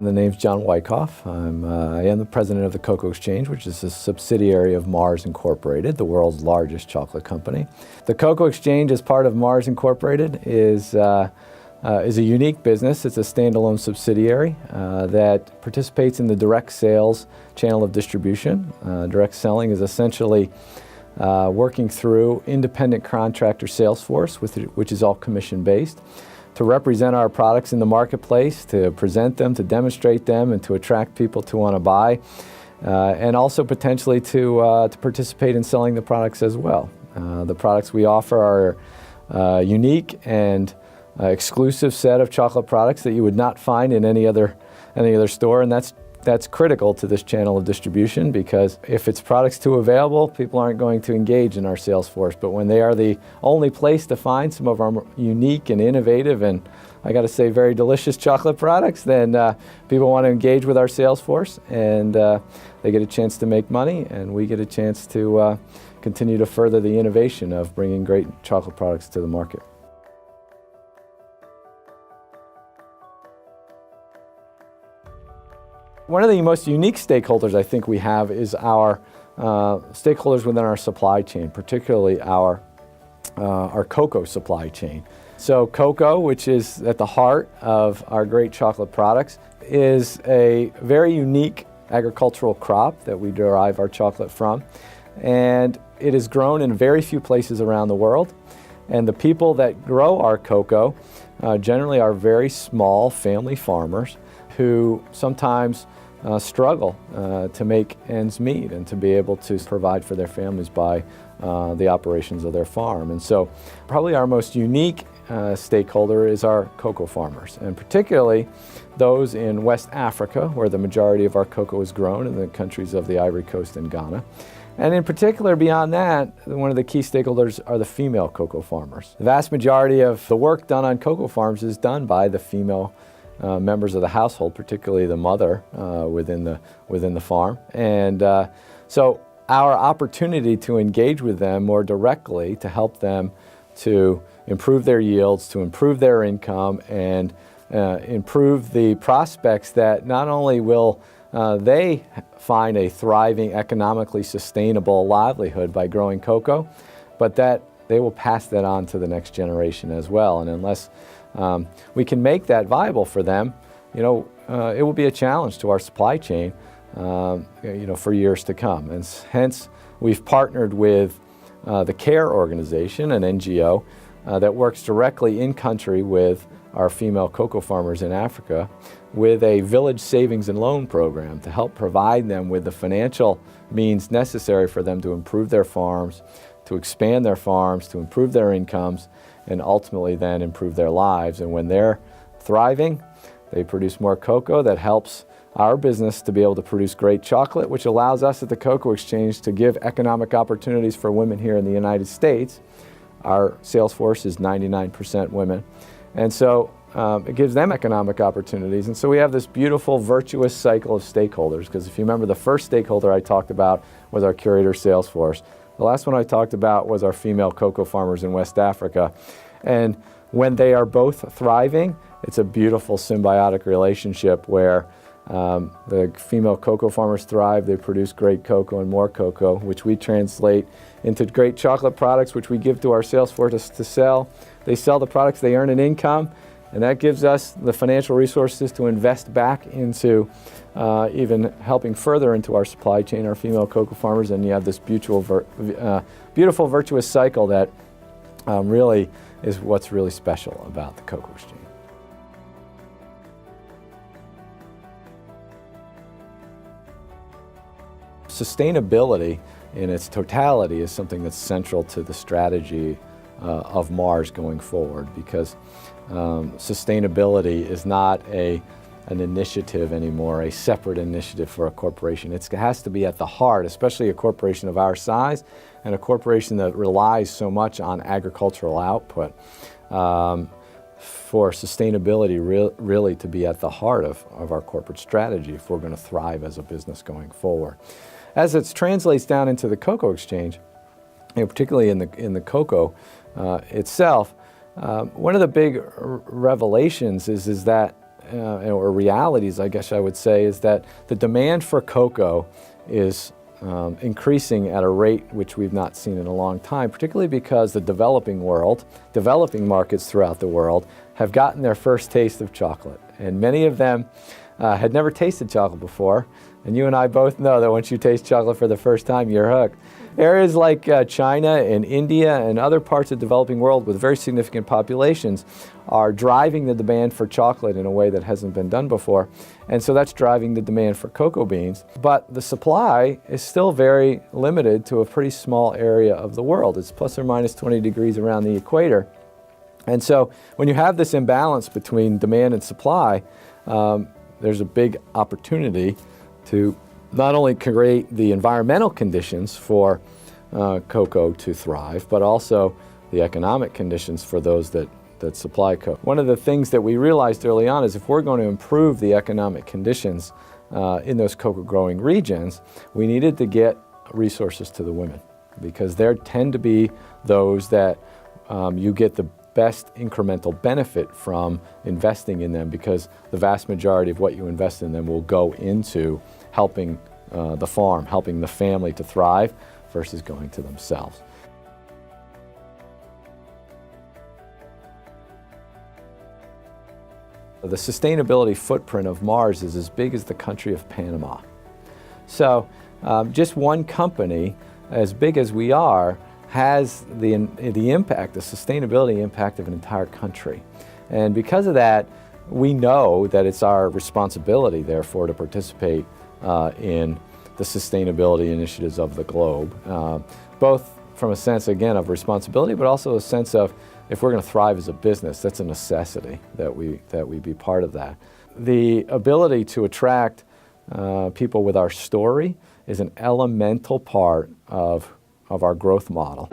The name's John Wyckoff. I am the president of the Cocoa Exchange, which is a subsidiary of Mars Incorporated, the world's largest chocolate company. The Cocoa Exchange, as part of Mars Incorporated, is a unique business. It's a standalone subsidiary that participates in the direct sales channel of distribution. Direct selling is essentially working through independent contractor sales force, which is all commission-based, to represent our products in the marketplace, to present them, to demonstrate them, and to attract people to want to buy, and also potentially to participate in selling the products as well. The products we offer are a unique and exclusive set of chocolate products that you would not find in any other store, and that's critical to this channel of distribution, because if it's products too available, people aren't going to engage in our sales force. But when they are the only place to find some of our unique and innovative and, I got to say, very delicious chocolate products, then people want to engage with our sales force, and they get a chance to make money, and we get a chance to continue to further the innovation of bringing great chocolate products to the market. One of the most unique stakeholders I think we have is our stakeholders within our supply chain, particularly our cocoa supply chain. So cocoa, which is at the heart of our great chocolate products, is a very unique agricultural crop that we derive our chocolate from. And it is grown in very few places around the world. And the people that grow our cocoa generally are very small family farmers who sometimes struggle to make ends meet and to be able to provide for their families by the operations of their farm. And so probably our most unique stakeholder is our cocoa farmers, and particularly those in West Africa, where the majority of our cocoa is grown, in the countries of the Ivory Coast and Ghana. And in particular, beyond that, one of the key stakeholders are the female cocoa farmers. The vast majority of the work done on cocoa farms is done by the female members of the household, particularly the mother within the farm. And so our opportunity to engage with them more directly, to help them to improve their yields, to improve their income, and improve the prospects that not only will they find a thriving, economically sustainable livelihood by growing cocoa, but that they will pass that on to the next generation as well. And unless we can make that viable for them, it will be a challenge to our supply chain, for years to come. And hence, we've partnered with the CARE organization, an NGO that works directly in country with our female cocoa farmers in Africa, with a village savings and loan program to help provide them with the financial means necessary for them to improve their farms, to expand their farms, to improve their incomes, and ultimately then improve their lives. And when they're thriving, they produce more cocoa that helps our business to be able to produce great chocolate, which allows us at the Cocoa Exchange to give economic opportunities for women here in the United States. Our sales force is 99% women. And so it gives them economic opportunities. And so we have this beautiful, virtuous cycle of stakeholders, because if you remember, the first stakeholder I talked about was our curator sales force. The last one I talked about was our female cocoa farmers in West Africa. And when they are both thriving, it's a beautiful symbiotic relationship where the female cocoa farmers thrive, they produce great cocoa and more cocoa, which we translate into great chocolate products, which we give to our sales force to sell. They sell the products, they earn an income, and that gives us the financial resources to invest back into even helping further into our supply chain, our female cocoa farmers, and you have this beautiful virtuous cycle that really is what's really special about the Cocoa Exchange. Sustainability in its totality is something that's central to the strategy of Mars going forward, because sustainability is not an initiative anymore, a separate initiative for a corporation. It has to be at the heart, especially a corporation of our size and a corporation that relies so much on agricultural output, for sustainability really to be at the heart of our corporate strategy if we're going to thrive as a business going forward. As it translates down into the Cocoa Exchange, particularly in the cocoa itself, one of the big revelations is that or realities, I guess I would say, is that the demand for cocoa is increasing at a rate which we've not seen in a long time, particularly because the developing markets throughout the world have gotten their first taste of chocolate. And many of them had never tasted chocolate before. And you and I both know that once you taste chocolate for the first time, you're hooked. Areas like China and India and other parts of the developing world with very significant populations are driving the demand for chocolate in a way that hasn't been done before. And so that's driving the demand for cocoa beans. But the supply is still very limited to a pretty small area of the world. It's plus or minus 20 degrees around the equator. And so when you have this imbalance between demand and supply, there's a big opportunity to not only create the environmental conditions for cocoa to thrive, but also the economic conditions for those that supply cocoa. One of the things that we realized early on is if we're going to improve the economic conditions in those cocoa growing regions, we needed to get resources to the women, because there tend to be those that you get the best incremental benefit from investing in them, because the vast majority of what you invest in them will go into helping the farm, helping the family to thrive versus going to themselves. The sustainability footprint of Mars is as big as the country of Panama. So just one company, as big as we are, has the impact, the sustainability impact of an entire country. And because of that, we know that it's our responsibility, therefore, to participate in the sustainability initiatives of the globe, both from a sense, again, of responsibility, but also a sense of, if we're going to thrive as a business, that's a necessity that we be part of that. The ability to attract people with our story is an elemental part of our growth model.